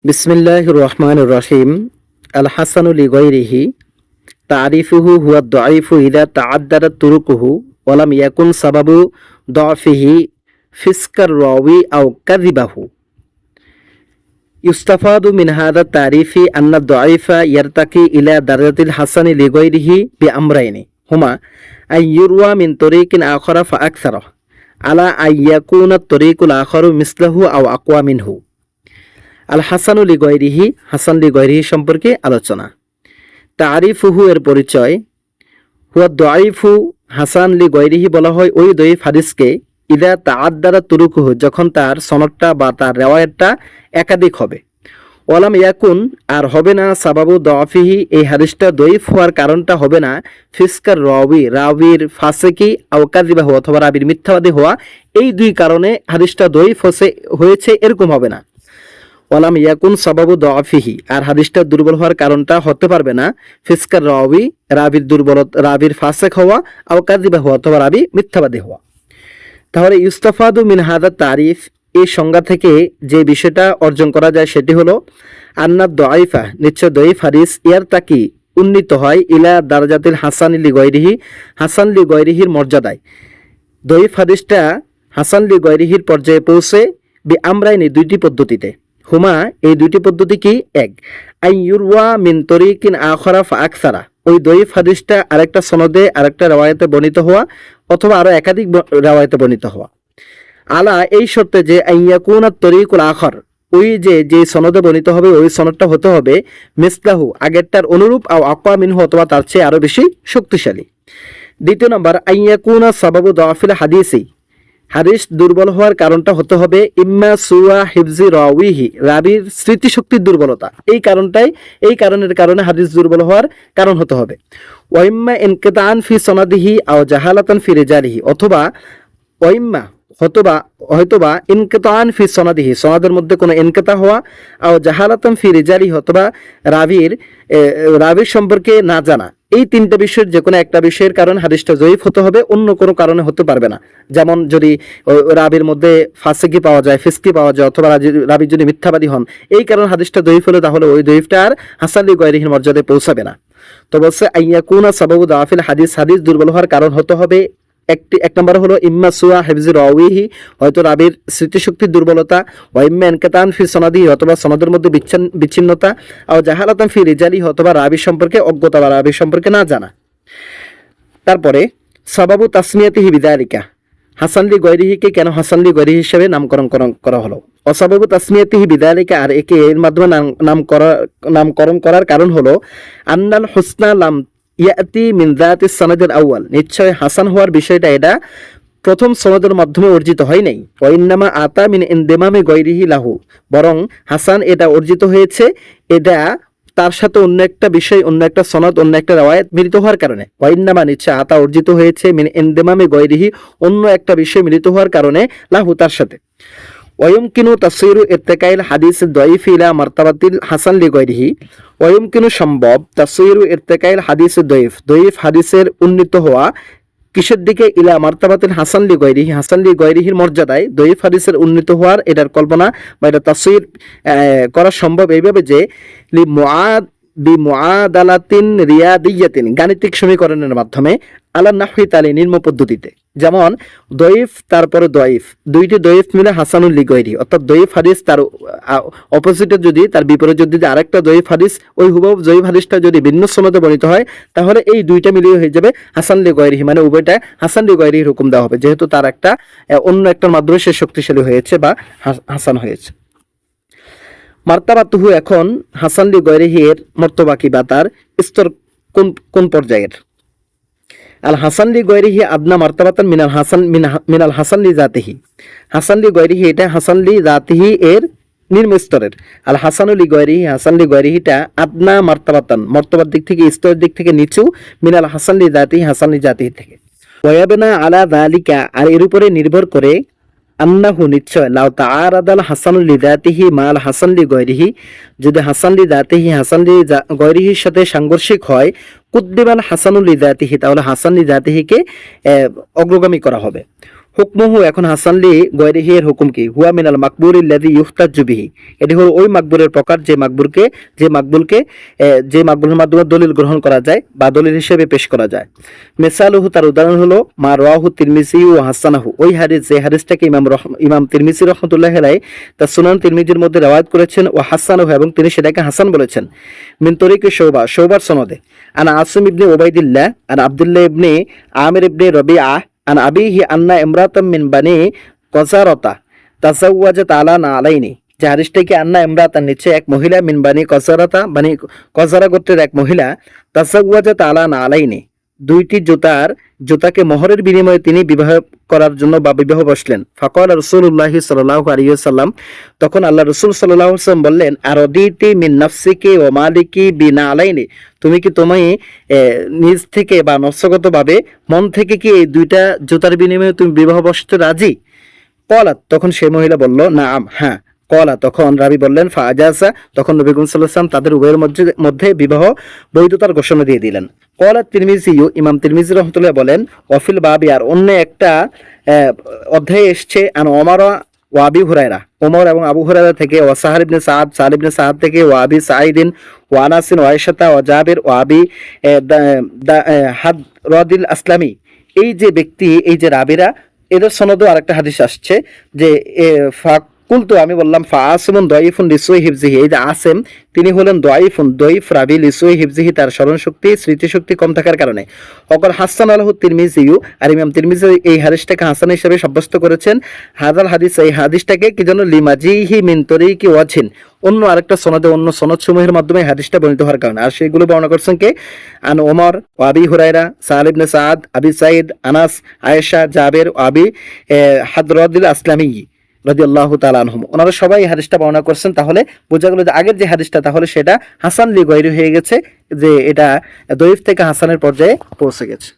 বিসমিল্লাহির রহমানির রহিম। আল হাসানু লিগাইরিহি তারিফুহু হুয়া দাঈফু ইযা তাআদ্দাদাত তুরুকুহু ওয়া লাম ইয়াকুন সাবাবু দাফিহি ফিসকার রাওয়ি আও কাযিবাহু। ইউস্তাফাদু মিন হাযা তারিফি আন্না দাঈফা ইয়ারতাকি ইলা দারাজাতিল হাসানি লিগাইরিহি বিআমরাইনি হুমা আন ইউরওয়া মিন তরিকিন আখরা ফা আকসারা আলা আন ইয়াকুনা তরিকুল আখরু মিসলাহু আও আকওয়া মিনহু। আল হাসানু লিগাইরিহি, হাসান লিগাইরিহি সম্পর্কে আলোচনা। তারিফুহু এর পরিচয়। হুয়া দাঈফু, হাসান লিগাইরিহি বলা হয় ওই দঈফ হাদিসকে ইদা তাআদ্দারা তুরুকুহু, যখন তার সনদটা বা তার রিওয়ায়াতটা একাধিক হবে। ওয়ালাম ইয়াকুন, আর হবে না সাবাবু দাফিহি, এই হাদিসটা দঈফ হওয়ার কারণটা হবে না ফিসকার রাওয়ি, রাবির ফাসিকি আও কাযিবাহু, অথবা রাবির মিথ্যাবাদী হওয়া। এই দুই কারণে হাদিসটা দঈফ হয়েছে এরকম হবে না। ওয়ালাম ইয়াকুন সাবাবু দাফিহি, আর হাদিসটা দুর্বল হওয়ার কারণটা হতে পারবে না ফিসকার রাওয়ি, রাবির দুর্বলতা, রাবির ফাসিক হওয়া, আও কাযিবা হওয়া, অথবা রাবি মিথ্যাবাদী হওয়া। তাহলে ইউস্তাফাদু মিন হাদা তারিফ, এই সংজ্ঞা থেকে যে বিষয়টা অর্জন করা যায় সেটি হলো আন্না দাঈফা, নিশ্চয় দঈফ হাদিস ইয়ারতাকি উন্নীত হয় ইলা দারাজাতিল হাসান লিগাইরিহি, হাসান লিগাইরিহির মর্যাদায়। দঈফ হাদিসটা হাসান লিগাইরিহির পর্যায়ে পৌঁছে বিআমরাইনি, দুইটি পদ্ধতিতে। হুমা, এই দুইটি পদ্ধতি কি? এক, আন ইউরওয়া মিন তরিকিন আখরা ফা আকসারা, ওই দঈফ হাদিসটা আরেকটা সনদে আরেকটা রিওয়ায়াতে বর্ণিত হওয়া, অথবা আরো একাধিক রিওয়ায়াতে বর্ণিত হওয়া। আলা, এই শর্তে যে আন ইয়াকুনা তরিকুল আখর, ওই যে সনদে বর্ণিত হবে ওই সনদটা হতে হবে মিসলাহু, আগেরটার অনুরূপ, আও আকওয়া মিনহু, অথবা তার চেয়ে আরো বেশি শক্তিশালী। দ্বিতীয় নম্বর, আন ইয়াকুনা সাবাবু দাফিল হাদিসি, হাদিস দুর্বল হওয়ার কারণটা হতে হবে ইম্মা সুয়া হিফজি রাওয়িহি, রাবির স্মৃতিশক্তির দুর্বলতা, এই কারণের কারণে হাদিস দুর্বল হওয়ার কারণ হতে হবে। ওয়াইম্মা ইনকিতাআন ফি সনাদিহি আও জাহালাতান ফি রিজালিহি, অথবা ওয়াইম্মা হয়তোবা ইনকিতাআন ফি সনাদিহি, সনাদের মধ্যে কোনো ইনকিতা হওয়া, আও জাহালাতান ফি রিজালিহি, অথবা রাবির সম্পর্কে না জানা। এই তিনটা বিষয়ের যে কোনো একটা বিষয়ের কারণ হাদিসটা জয়ীফ হতে হবে, অন্য কোনো কারণে হতে পারবে না। যেমন যদি রাবির মধ্যে ফাসিকি পাওয়া যায়, ফিসকি পাওয়া যায়, অথবা রাবির যদি মিথ্যাবাদী হন, এই কারণে হাদিসটা জয়ীফ হলে তাহলে ওই জয়ীফটা আর হাসান লিগাইরিহির মর্যাদায় পৌঁছাবে না। তো বলছে আইয়াকুনা সাবাবু দাফিল হাদিস, হাদিস দুর্বল হওয়ার কারণ হতে হবে এক নম্বর হলো ইম্মা সুয়া হিফজি রাওয়িহি, হয়তো রাবির স্মৃতিশক্তির দুর্বলতা, ওয়া ইম্মা ইনকিতাআন ফি সনাদিহি, অথবা সনদের মধ্যে বিচ্ছিন্নতা, আও জাহালাতান ফি রিজালিহি, অথবা রাবি সম্পর্কে অজ্ঞতা বা রাবি সম্পর্কে না জানা। তারপরে সাবাবু তাসমিয়াতিহি বিযালিকা, হাসান লিগাইরিহিকে কেন হাসান লিগাইরিহি হিসেবে নামকরণ করা হলো। অসাবাবু তাসমিয়াতিহি বিযালিকা, আর একে এর মাধ্যমে নামকরণ করার কারণ হলো আন্নাল হুসনা লাম ইয়াতি মিন যাতিস সনদের আউয়াল, নিশ্চয় হাসান হওয়ার বিষয়টা এটা প্রথম সনদের মাধ্যমে অর্জিত হয় নাই। ওয়া ইন্নামা আতা মিন ইনদিমামি গায়রিহি লাহু, বরং হাসান এটা অর্জিত হয়েছে এটা তার সাথে অন্য একটা বিষয়, অন্য একটা সনদ, অন্য একটা রিওয়ায়াত মিলিত হওয়ার কারণে। ওয়া ইন্নামা, নিশ্চয় আতা অর্জিত হয়েছে মিন ইনদিমামি গায়রিহি, অন্য একটা বিষয় মিলিত হওয়ার কারণে, লাহু তার সাথে। ওয়ায়ুমকিনু তাসয়িরু ইরতিকাইল হাদিস দাঈফ ইলা মারতাবাতিল হাসান লিগাইরিহি, ওয়ায়ুমকিনু সম্ভব তাসয়িরু ইরতিকাইল হাদিস দঈফ হাদিসের উন্নীত হওয়া কিসের দিকে? ইলা মারতাবাতিল হাসান লিগাইরিহি, হাসান লিগাইরিহির মর্যাদায় দঈফ হাদিসের উন্নীত হওয়ার এটার কল্পনা বা এটা তাসয়ির করা সম্ভব এইভাবে যে বিমুআদালাতিন রিয়াদিয়াতিন, গাণিতিক সমীকরণের মাধ্যমে, আলা নাহwi তালি, নিম্ন পদ্ধতিতে। যেমন দঈফ তারপরে দঈফ, দুইটি দঈফ মিলে হাসানুল লিগাইরি, অর্থাৎ দঈফ হাদিস তার অপোজিটে যদি, তার বিপরীতে যদি আরেকটা দঈফ হাদিস, ওই হুবহু দঈফ হাদিসটা যদি ভিন্ন সনদে বর্ণিত হয়, তাহলে এই দুইটা মিলিয়ে হয়ে যাবে হাসান লিগাইরি, মানে উভয়টা হাসান লিগাইরির হুকুম দেওয়া হবে, যেহেতু তার একটা অন্য একটার মাধ্যমে সে শক্তিশালী হয়েছে বা হাসান হয়েছে। মারতাবাতুহু, এখন হাসান লিগাইরিহি এর মর্তবা কি বা তার স্তর কোন পর্যায়ের? আল হাসান লিগাইরিহি আদনা মারতাবাতান মিনাল হাসান লিজাতিহি, হাসান লিগাইরিহি এটা হাসান লিজাতিহি এর নিম্ন স্তরের। আল হাসানু লিগাইরিহি, হাসান লিগাইরিহিটা আদনা মারতাবাতান, মর্তবার দিক থেকে, স্তরের দিক থেকে নিচু, মিনাল হাসান লিজাতিহি, হাসান লিজাতিহি থেকে। ওয়ায়াবনা আলা যালিকা, আর এর উপরে নির্ভর করে, আন্নাহু, নিশ্চয়, লাউ তাআরাদাল হাসানু লিযাতিহি মাল হাসান লিগাইরিহি, যদি হাসান লিযাতিহি হাসান লিগাইরিহির সাথে সাংঘর্ষিক হয়, কুদ্দিমাল হাসানু লিযাতিহি, তাহলে হাসান লিযাতিহিকে অগ্রগামী করা হবে। হুকমুহু, এখন হাসান লি গয়রিহি এর হুকুম কি? হুয়া মিনাল মাকবুরিল্লাযী ইহতাজ্জু বিহি, এটি হলো ওই মাকবুরের প্রকার যে মাকবুলকে যে মাকবুলের মাধ্যমে দলিল গ্রহণ করা যায় বা দলিল হিসেবে পেশ করা যায়। মিসালুহু, তার উদাহরণ হলো মা রাওয়াহু তিরমিজি ও হাসানাহু, ওই হাদিস যে হাদিসটাকে ইমাম তিরমিজি রাহমাতুল্লাহি আলাইহি তার সুনান তিরমিজির মধ্যে রওয়ায়াত করেছেন, ও হাসানাহু, এবং তিনি সেটাকে হাসান বলেছেন। মিন তরিকি শুবার সনদে আনা আসিম ইবনে উবাইদিল্লাহ আনা আব্দুল্লাহ ইবনে আমির ইবনে রবিআহ আন আবিহি আন্না ইমরাতাম মিন বানি কসারাতা তাযাওয়াজাত আলা নালাইনি, যে হাদিসটাকে আন্না ইমরাতান, নিচে এক মহিলা, মিন বানি কসারা গোত্রের এক মহিলা, তাযাওয়াজাত আলা নালাইনি, দুইটি জুতাকে মোহরের বিনিময়ে তিনি বিবাহ করার জন্য বা বিবাহ বসলেন। ফাকাল রাসূলুল্লাহ সাল্লাল্লাহু আলাইহি ওয়াসাল্লাম, তখন আল্লাহ রাসূল সাল্লাল্লাহু আলাইহি ওয়াসাল্লাম বললেন, আরদিতি মিন নাফসিকি ওয়া মালিকি বিনালাইনি, তুমি কি নিজ থেকে বা নফসগতভাবে মন থেকে কি এই দুইটা জুতার বিনিময়ে তুমি বিবাহ বসতে রাজি? কলাত, তখন সেই মহিলা বলল, নাআম, হ্যাঁ। কলা, তখন রাবি বললেন, ফাআজাসা, তখন নবী করিম সাল্লাল্লাহু আলাইহি ওয়াসাল্লাম তাদের উভয়ের মধ্যে বিবাহ বৈধতার ঘোষণা দিয়ে দিলেন। কলা তিরমিজি, ইমাম তিরমিজি রাহমাতুল্লাহ বলেন, ওয়াফিল বাবি, আর অন্য একটা অধ্যায়ে এসছে, আন ওমর ওয়া আবি হুরায়রা, ওমর এবং আবু হুরায়রা থেকে, ওয়া সাহল ইবনে সাদ থেকে, ওয়া আবি সাঈদিন ওয়া আনাসিন ওয়া আয়েশাতা ওয়া জাবির ওয়া আবি হাদরাদিল আসলামি, এই যে ব্যক্তি, এই যে রাবিরা, এদের সনদও আরেকটা হাদিস আসছে যে কুলতু, আমি বললাম, আসিমুন দয়ীফুন লিসুই হিফজিহি, এই যে আসেম, তিনি হলেন দয়ীফ রাবি, লিসুই হিফজিহি, তার স্মরণশক্তি স্মৃতিশক্তি কম থাকার কারণে। অকল হাসান আলাহু তিরমিজিউ, আর ইমাম তিরমিজি এই হাদিসটাকে হাসান হিসেবে সাব্যস্ত করেছেন। হাদাল হাদিস, এই হাদিসটাকে কি যেন লিমাজিহি মিন তরিকি ওয়াজহিন, অন্য আরেকটা সনদে, অন্য সনদ সমূহের মাধ্যমে হাদিসটা বর্ণিত হওয়ার কারণে। আর সেগুলো বর্ণনা করছেন কে? আন ওমর ও আবি হুরায়রা, সাহল ইবনে সাদ, আবি সাঈদ, আনাস, আয়েশা, জাবের ও আবি হাদরাদিল আসলামি রাদিয়াল্লাহু তাআলা আনহুম, ওনারা সবাই এই হাদিসটা বর্ণনা করছেন। তাহলে বোঝা গেল যে আগের যে হাদিসটা, তাহলে সেটা হাসান লি গয়রি হয়ে গেছে, যে এটা দয়ীফ থেকে হাসানের পর্যায়ে পৌঁছে গেছে।